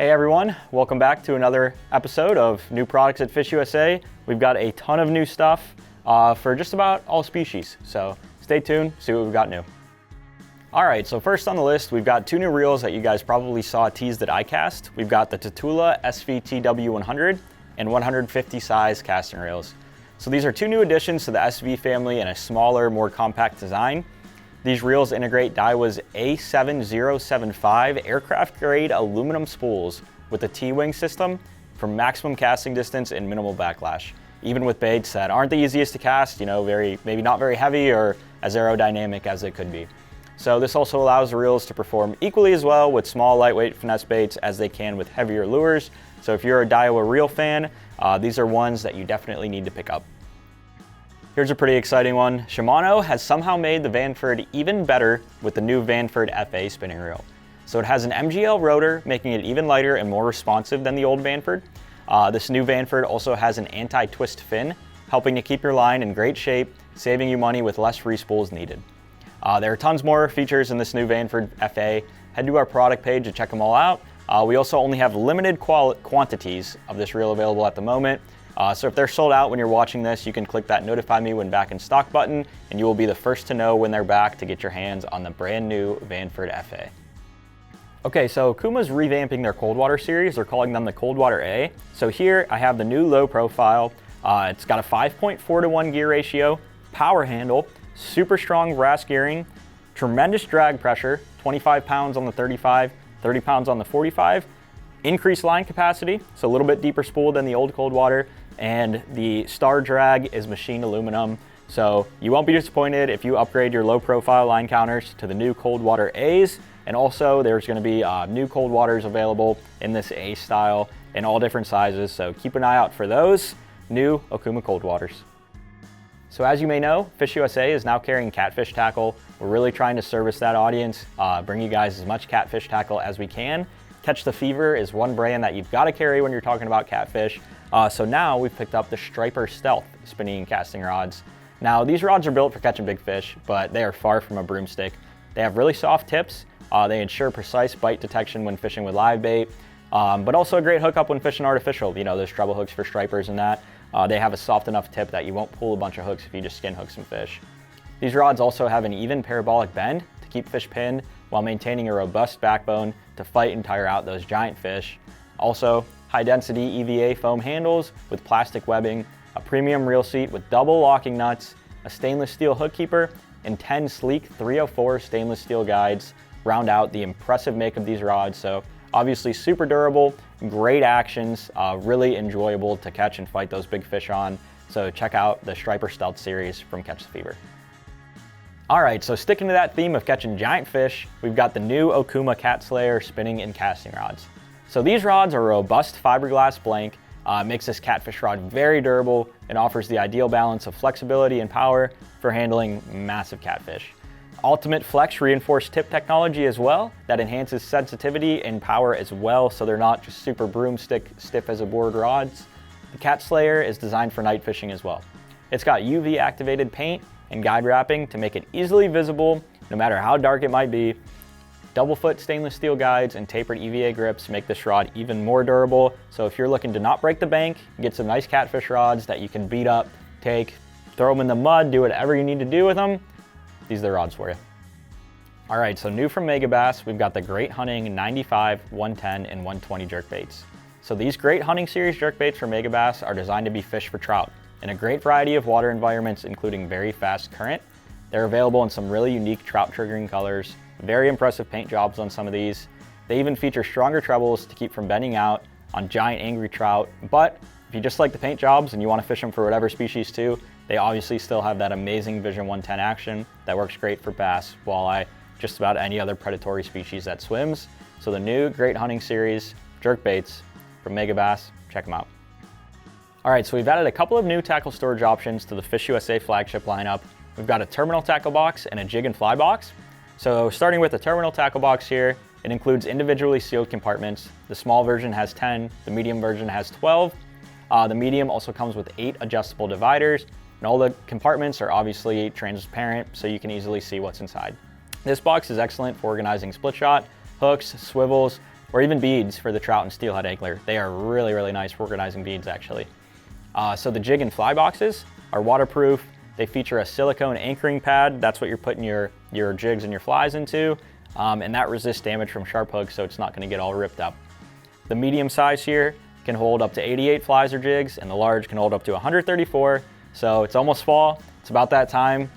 Hey everyone, welcome back to another episode of New Products at FishUSA. We've got a ton of new stuff for just about all species, so stay tuned, see what we've got new. All right, so first on the list, we've got two new reels that you guys probably saw teased at ICAST. We've got the Tatula SV TW 100 and 150 size casting reels. So these are two new additions to the SV family in a smaller, more compact design. These reels integrate Daiwa's A7075 aircraft grade aluminum spools with a T-wing system for maximum casting distance and minimal backlash, even with baits that aren't the easiest to cast, maybe not very heavy or as aerodynamic as it could be. So this also allows the reels to perform equally as well with small, lightweight finesse baits as they can with heavier lures. So if you're a Daiwa reel fan, these are ones that you definitely need to pick up. Here's a pretty exciting one. Shimano has somehow made the Vanford even better with the new Vanford FA spinning reel. So it has an MGL rotor, making it even lighter and more responsive than the old Vanford. This new Vanford also has an anti-twist fin, helping to keep your line in great shape, saving you money with less free spools needed. There are tons more features in this new Vanford FA. Head to our product page to check them all out. We also only have limited quantities of this reel available at the moment. So if they're sold out when you're watching this, you can click that notify me when back in stock button and you will be the first to know when they're back to get your hands on the brand new Vanford FA. Okay, so Okuma's revamping their Coldwater series. They're calling them the Coldwater A. So here I have the new low profile. It's got a 5.4:1 gear ratio, power handle, super strong brass gearing, tremendous drag pressure, 25 pounds on the 35, 30 pounds on the 45, increased line capacity, so a little bit deeper spool than the old Coldwater, and the star drag is machined aluminum. So you won't be disappointed if you upgrade your low profile line counters to the new Coldwater A's. And also there's gonna be new Coldwaters available in this A style in all different sizes. So keep an eye out for those new Okuma Coldwaters. So as you may know, FishUSA is now carrying catfish tackle. We're really trying to service that audience, bring you guys as much catfish tackle as we can. Catch the Fever is one brand that you've got to carry when you're talking about catfish. So now we've picked up the Striper Stealth spinning and casting rods. Now these rods are built for catching big fish, but they are far from a broomstick. They have really soft tips. They ensure precise bite detection when fishing with live bait, but also a great hookup when fishing artificial. Those treble hooks for stripers and that. They have a soft enough tip that you won't pull a bunch of hooks if you just skin hook some fish. These rods also have an even parabolic bend to keep fish pinned while maintaining a robust backbone to fight and tire out those giant fish. Also, high density EVA foam handles with plastic webbing, a premium reel seat with double locking nuts, a stainless steel hook keeper, and 10 sleek 304 stainless steel guides round out the impressive make of these rods. So obviously super durable, great actions, really enjoyable to catch and fight those big fish on. So check out the Striper Stealth series from Catch the Fever. All right, so sticking to that theme of catching giant fish, we've got the new Okuma Cat Slayer spinning and casting rods. So these rods are a robust fiberglass blank, makes this catfish rod very durable and offers the ideal balance of flexibility and power for handling massive catfish. Ultimate Flex reinforced tip technology as well that enhances sensitivity and power as well, so they're not just super broomstick stiff as a board rods. The Cat Slayer is designed for night fishing as well. It's got UV activated paint and guide wrapping to make it easily visible no matter how dark it might be. Double foot stainless steel guides and tapered EVA grips make this rod even more durable. So if you're looking to not break the bank, get some nice catfish rods that you can beat up, take, throw them in the mud, do whatever you need to do with them, these are the rods for you. All right, so new from Megabass, we've got the Great Hunting 95, 110, and 120 jerkbaits. So these Great Hunting series jerkbaits from Megabass are designed to be fished for trout in a great variety of water environments, including very fast current. They're available in some really unique trout triggering colors, very impressive paint jobs on some of these. They even feature stronger trebles to keep from bending out on giant angry trout. But if you just like the paint jobs and you want to fish them for whatever species too, they obviously still have that amazing Vision 110 action that works great for bass, walleye, just about any other predatory species that swims. So the new Great Hunting series jerkbaits from Megabass, check them out. All right, so we've added a couple of new tackle storage options to the FishUSA Flagship lineup. We've got a terminal tackle box and a jig and fly box. So starting with the terminal tackle box here, it includes individually sealed compartments. The small version has 10, the medium version has 12. The medium also comes with 8 adjustable dividers, and all the compartments are obviously transparent so you can easily see what's inside. This box is excellent for organizing split shot, hooks, swivels, or even beads for the trout and steelhead angler. They are really, really nice for organizing beads actually. So the jig and fly boxes are waterproof. They feature a silicone anchoring pad. That's what you're putting your jigs and your flies into. And that resists damage from sharp hooks, so it's not gonna get all ripped up. The medium size here can hold up to 88 flies or jigs, and the large can hold up to 134. So it's almost fall, it's about that time.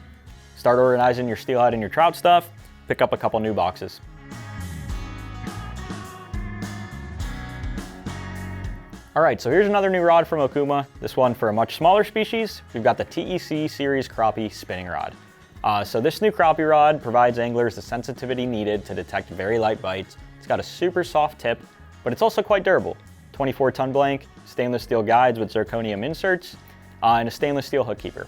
Start organizing your steelhead and your trout stuff, pick up a couple new boxes. All right, so here's another new rod from Okuma, this one for a much smaller species. We've got the TEC Series Crappie spinning rod. So this new crappie rod provides anglers the sensitivity needed to detect very light bites. It's got a super soft tip, but it's also quite durable. 24-ton blank, stainless steel guides with zirconium inserts, and a stainless steel hook keeper.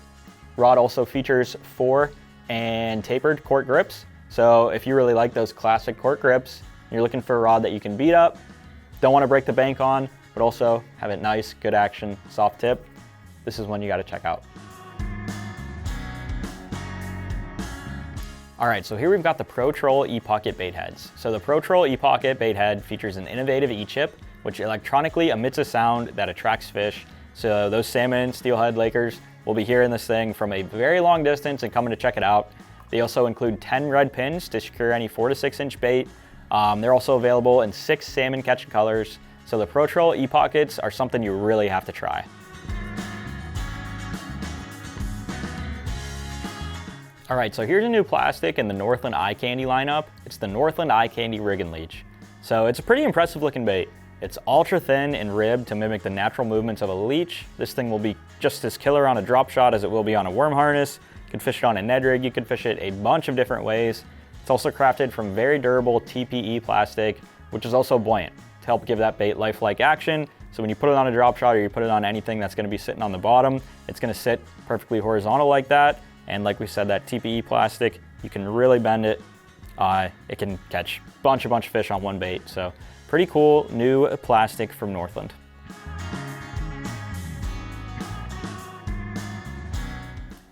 Rod also features 4 and tapered cork grips. So if you really like those classic cork grips, you're looking for a rod that you can beat up, don't want to break the bank on, but also have it nice, good action, soft tip, this is one you got to check out. All right, so here we've got the ProTroll e-pocket bait heads. So the ProTroll e-pocket bait head features an innovative e-chip, which electronically emits a sound that attracts fish. So those salmon, steelhead, lakers will be hearing this thing from a very long distance and coming to check it out. They also include 10 red pins to secure any 4 to 6 inch bait. They're also available in 6 salmon catching colors. So the ProTroll e-pockets are something you really have to try. All right, so here's a new plastic in the Northland eye candy lineup. It's the Northland eye candy Riggin leech. So it's a pretty impressive looking bait. It's ultra thin and ribbed to mimic the natural movements of a leech. This thing will be just as killer on a drop shot as it will be on a worm harness. You can fish it on a Ned rig, you can fish it a bunch of different ways. It's also crafted from very durable TPE plastic, which is also buoyant to help give that bait lifelike action. So when you put it on a drop shot or you put it on anything that's gonna be sitting on the bottom, it's gonna sit perfectly horizontal like that. And like we said, that TPE plastic, you can really bend it. It can catch a bunch of fish on one bait. So pretty cool new plastic from Northland.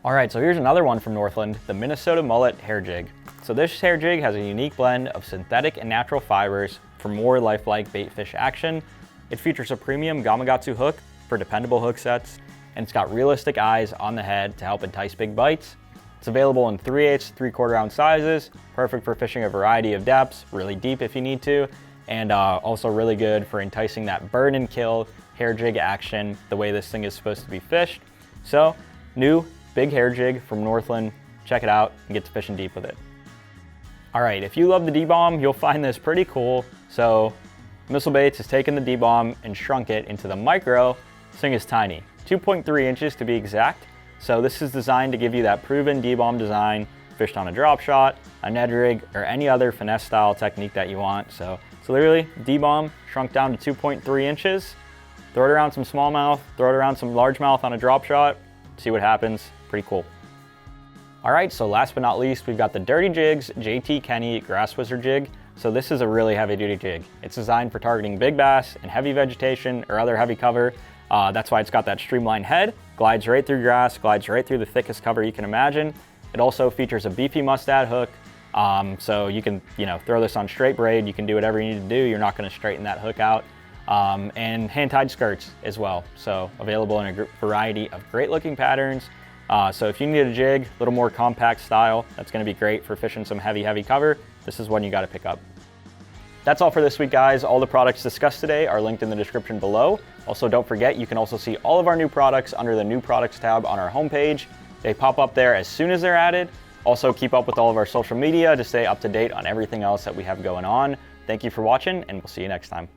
All right, so here's another one from Northland, the Minnesota Mullet hair jig. So this hair jig has a unique blend of synthetic and natural fibers for more lifelike bait fish action. It features a premium Gamakatsu hook for dependable hook sets, and it's got realistic eyes on the head to help entice big bites. It's available in 3/8, 3/4 ounce sizes, perfect for fishing a variety of depths, really deep if you need to, and also really good for enticing that burn and kill hair jig action the way this thing is supposed to be fished. So, new big hair jig from Northland. Check it out and get to fishing deep with it. All right, if you love the D-bomb, you'll find this pretty cool. So, Missile Baits has taken the D-bomb and shrunk it into the micro. This thing is tiny, 2.3 inches to be exact. So this is designed to give you that proven D-bomb design, fished on a drop shot, a Ned rig, or any other finesse style technique that you want. So literally, D-bomb shrunk down to 2.3 inches. Throw it around some smallmouth, throw it around some largemouth on a drop shot, see what happens, pretty cool. All right, so last but not least, we've got the Dirty Jigs JT Kenney Grass Wizard jig. So this is a really heavy duty jig. It's designed for targeting big bass and heavy vegetation or other heavy cover. That's why it's got that streamlined head, glides right through grass, glides right through the thickest cover you can imagine. It also features a beefy mustad hook. So you can, throw this on straight braid. You can do whatever you need to do. You're not gonna straighten that hook out. And hand-tied skirts as well. So available in a variety of great looking patterns. So if you need a jig, a little more compact style, that's gonna be great for fishing some heavy cover. This is one you gotta pick up. That's all for this week, guys. All the products discussed today are linked in the description below. Also, don't forget, you can also see all of our new products under the new products tab on our homepage. They pop up there as soon as they're added. Also, keep up with all of our social media to stay up to date on everything else that we have going on. Thank you for watching, and we'll see you next time.